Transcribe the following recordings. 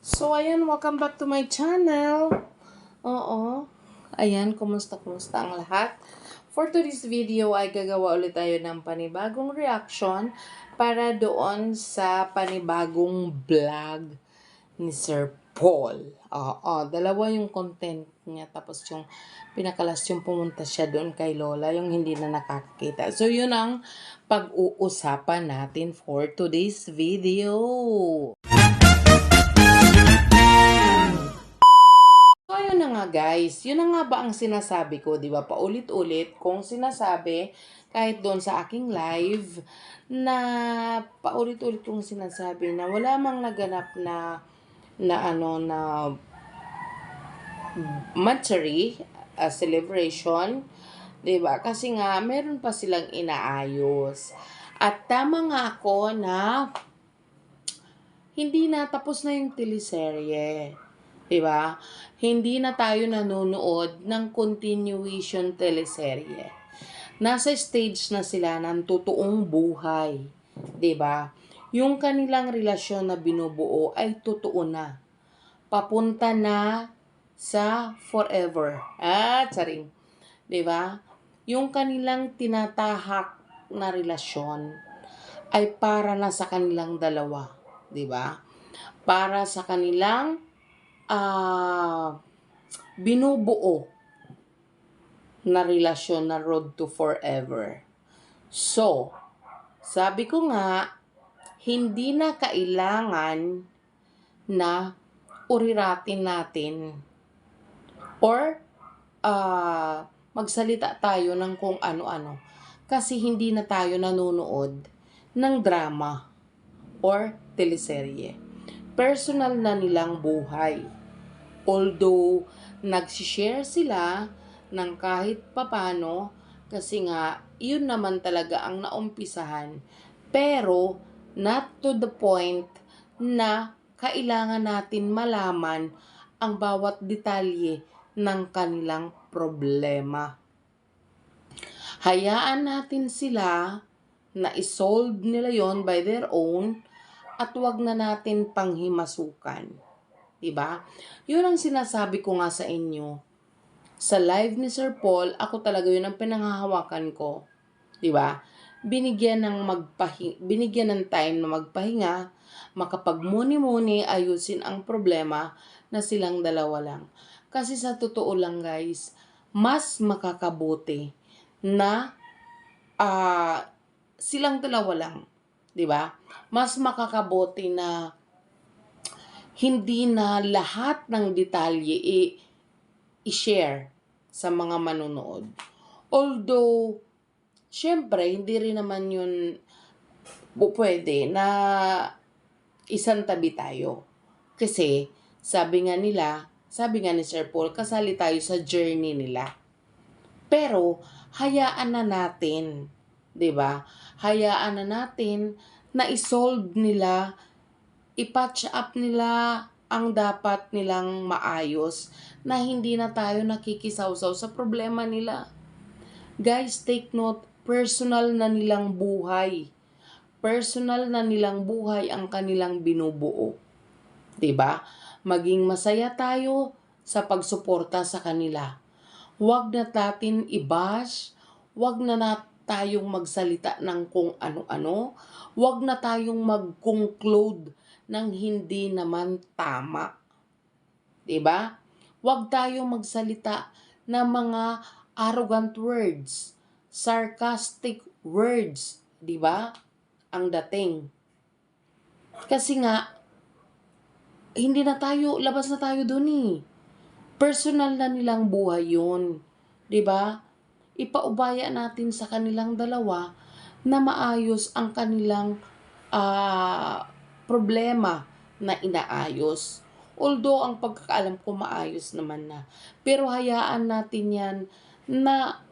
So, ayan, welcome back to my channel. Oo. Ayan, kumusta ang lahat? For today's video ay gagawa ulit tayo ng panibagong reaction para doon sa panibagong vlog ni Sir Paul. Oo, dalawa yung content niya. Tapos yung pinakalas yung pumunta siya doon kay Lola, yung hindi na nakakita. So, yun ang pag-uusapan natin for today's video. So, ayun na nga guys. Yun na nga ba ang sinasabi ko, di ba? Paulit-ulit kung sinasabi, kahit doon sa aking live, na paulit-ulit kong sinasabi na wala mang naganap na monthly celebration, di ba? Kasi nga, meron pa silang inaayos. At tama nga ako na hindi na tapos na yung teleserye. 'Di ba? Hindi na tayo nanonood ng continuation teleserye. Nasa stage na sila ng totoong buhay. 'Di ba? Yung kanilang relasyon na binubuo ay totoo na. Papunta na sa forever. Charing. 'Di ba? Yung kanilang tinatahak na relasyon ay para na sa kanilang dalawa. 'Di ba? Para sa kanilang binubuo na relasyon na road to forever. So, sabi ko nga, hindi na kailangan na uriratin natin or magsalita tayo ng kung ano-ano. Kasi hindi na tayo nanonood ng drama or teleserye. Personal na nilang buhay. Although, nagsishare sila ng kahit papano, kasi nga, yun naman talaga ang naumpisahan. Pero, not to the point na kailangan natin malaman ang bawat detalye ng kanilang problema. Hayaan natin sila na isolve nila yon by their own at wag na natin panghimasukan. Diba? Yun ang sinasabi ko nga sa inyo. Sa live ni Sir Paul, ako talaga yun ang pinanghahawakan ko. Diba? Binigyan ng time na magpahinga, makapagmuni-muni, ayusin ang problema na silang dalawa lang. Kasi sa totoo lang guys, mas makakabuti na silang dalawa lang. 'Di ba? Mas makakabuti na hindi na lahat ng detalye i-share sa mga manonood. Although, syempre, hindi rin naman yun pwede na isang tabi tayo. Kasi, sabi nga ni Sir Paul, kasali tayo sa journey nila. Pero, hayaan na natin, 'di ba? Hayaan na natin na isolve nila, i-patch up nila ang dapat nilang maayos na hindi na tayo nakikisawsaw sa problema nila. Guys, take note, personal na nilang buhay. Personal na nilang buhay ang kanilang binubuo. 'Di ba? Maging masaya tayo sa pagsuporta sa kanila. Huwag na natin i-bash, huwag na tayong magsalita ng kung ano-ano, huwag na tayong mag-conclude ng hindi naman tama. 'Di ba? Huwag tayong magsalita ng mga arrogant words, sarcastic words, 'di ba? Ang dating. Kasi nga hindi na tayo, labas na tayo doon eh. Personal na nilang buhay yun. 'Di ba? Ipaubaya natin sa kanilang dalawa na maayos ang kanilang problema na inaayos. Although, ang pagkakaalam ko maayos naman na. Pero hayaan natin yan na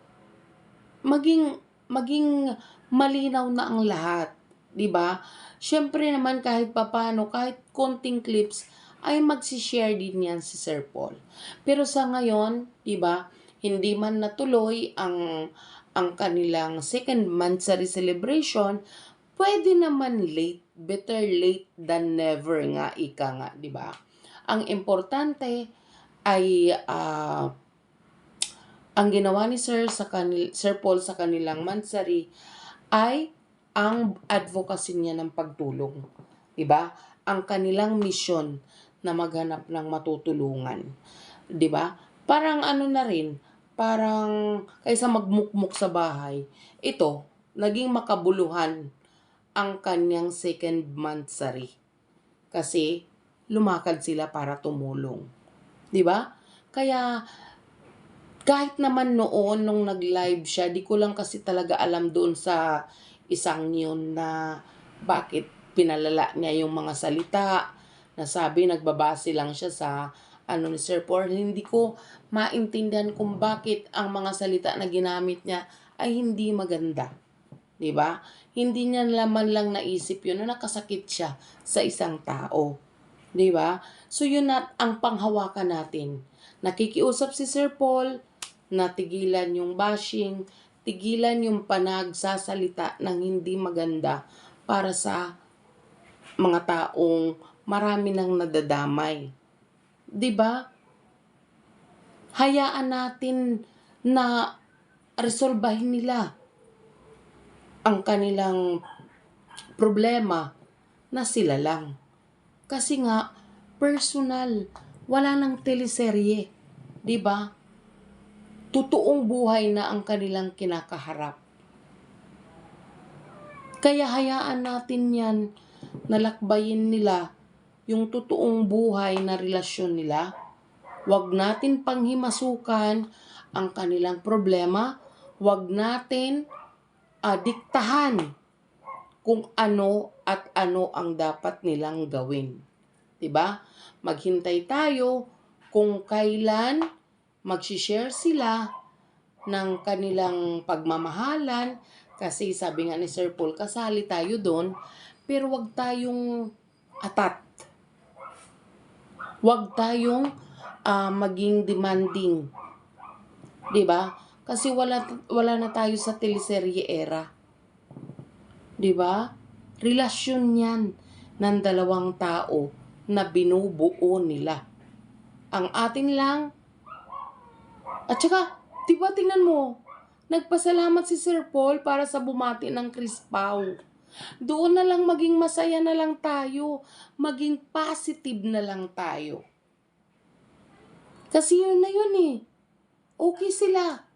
maging malinaw na ang lahat. 'Di ba? Syempre naman kahit papano, kahit konting clips, ay magsishare din yan si Sir Paul. Pero sa ngayon, 'di ba, hindi man natuloy ang kanilang second monthsary celebration, Pwede naman late, better late than never nga, ika nga, di ba? Ang importante ay ang ginawa ni Sir Paul sa kanilang Mansari ay ang advocacy niya ng pagtulong. Diba? Ang kanilang misyon na maghanap ng matutulungan. Diba? Parang ano na rin, parang kaysa magmukmuk sa bahay, ito, naging makabuluhan ang kanyang second Mansari. Kasi lumakad sila para tumulong. Diba? Kaya kahit naman noon nung nag-live siya, di ko lang kasi talaga alam doon sa isang yun na bakit pinalala niya yung mga salita. Nasabi nagbabase lang siya sa ano ni Sir Paul. Hindi ko maintindihan kung bakit ang mga salita na ginamit niya ay hindi maganda. 'Di ba? Hindi niya naman lang naisip yun na nakasakit siya sa isang tao. 'Di ba? So yun ang panghawakan natin. Nakikiusap si Sir Paul, natigilan yung bashing, tigilan yung panagsasalita ng hindi maganda para sa mga taong marami nang nadadamay. 'Di ba? Hayaan natin na resolbahin nila ang kanilang problema na sila lang. Kasi nga, personal, wala nang teleserye. 'Di ba? Totoong buhay na ang kanilang kinakaharap. Kaya hayaan natin yan na lakbayin nila yung totoong buhay na relasyon nila. Huwag natin panghimasukan ang kanilang problema. Huwag natin diktahan kung ano at ano ang dapat nilang gawin. 'Di ba? Maghintay tayo kung kailan magsishare sila ng kanilang pagmamahalan, kasi sabi nga ni Sir Paul, kasali tayo doon, pero wag tayong atat. Wag tayong maging demanding. 'Di ba? Kasi wala na tayo sa teleserye era. 'Di ba? Relasyon 'yan ng dalawang tao na binubuo nila. Ang atin lang. At saka, diba tingnan mo, nagpasalamat si Sir Paul para sa bumati ng Chris Pau. Doon na lang maging masaya na lang tayo. Maging positive na lang tayo. Kasi yun na yun eh. Okay sila.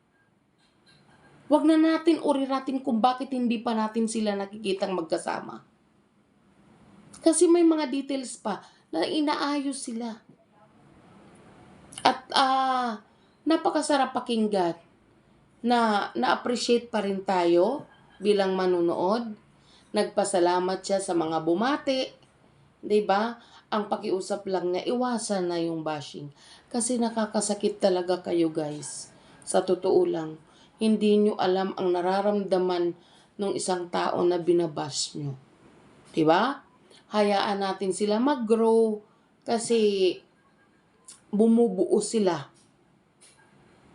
Wag na natin uriratin kung bakit hindi pa natin sila nakikitang magkasama. Kasi may mga details pa na inaayos sila. At napakasarap pakinggan na na-appreciate pa rin tayo bilang manunood. Nagpasalamat siya sa mga bumati. 'Di ba? Ang pakiusap lang niya, iwasan na yung bashing. Kasi nakakasakit talaga kayo guys. Sa totoo lang, hindi nyo alam ang nararamdaman ng isang tao na binabash nyo. 'Di ba? Hayaan natin sila mag-grow kasi bumubuo sila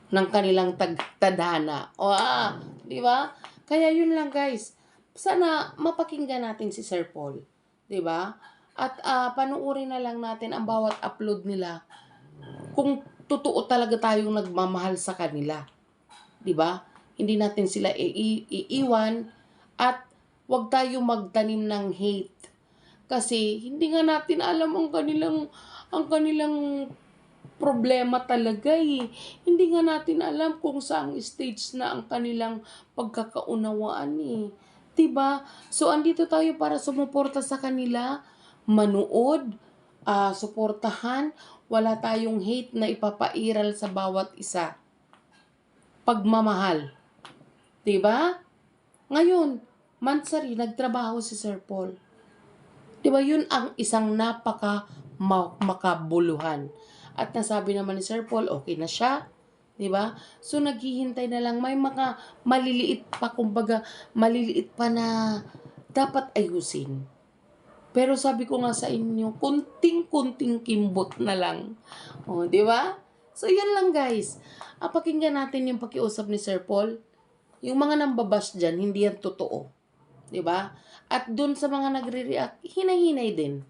ng kanilang tadhana. Di ba? Kaya yun lang guys. Sana mapakinggan natin si Sir Paul, di ba? At panuorin na lang natin ang bawat upload nila kung totoo talaga tayong nagmamahal sa kanila. Di ba? Hindi natin sila iiwan at wag tayong magtanim ng hate. Kasi hindi nga natin alam ang kanilang problema talaga eh. Hindi nga natin alam kung saang stage na ang kanilang pagkakaunawaan eh. 'Di ba? So andito tayo para sumuporta sa kanila, manood, suportahan, wala tayong hate na ipapairal sa bawat isa. Pagmamahal. 'Di ba? Ngayon, Mansari nagtrabaho si Sir Paul. 'Di ba? Yun ang isang makabuluhan. At nasabi naman ni Sir Paul, okay na siya. 'Di ba? So naghihintay na lang, may mga maliliit pa, kumbaga maliliit pa na dapat ayusin. Pero sabi ko nga sa inyo, kunting-kunting kimbot na lang. 'Di ba? So yan lang guys. Pakinggan natin yung pakiusap ni Sir Paul. Yung mga nambabash diyan, hindi yan totoo. 'di ba? At dun sa mga nagre-react, hinay-hinay din.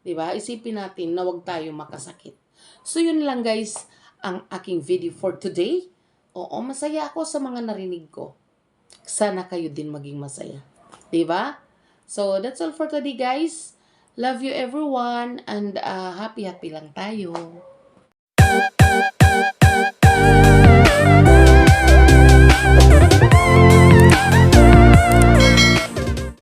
'Di ba? Isipin natin na 'wag tayo makasakit. So yun lang guys ang aking video for today. Oo, masaya ako sa mga narinig ko. Sana kayo din maging masaya. 'Di ba? So that's all for today guys. Love you everyone and happy lang tayo.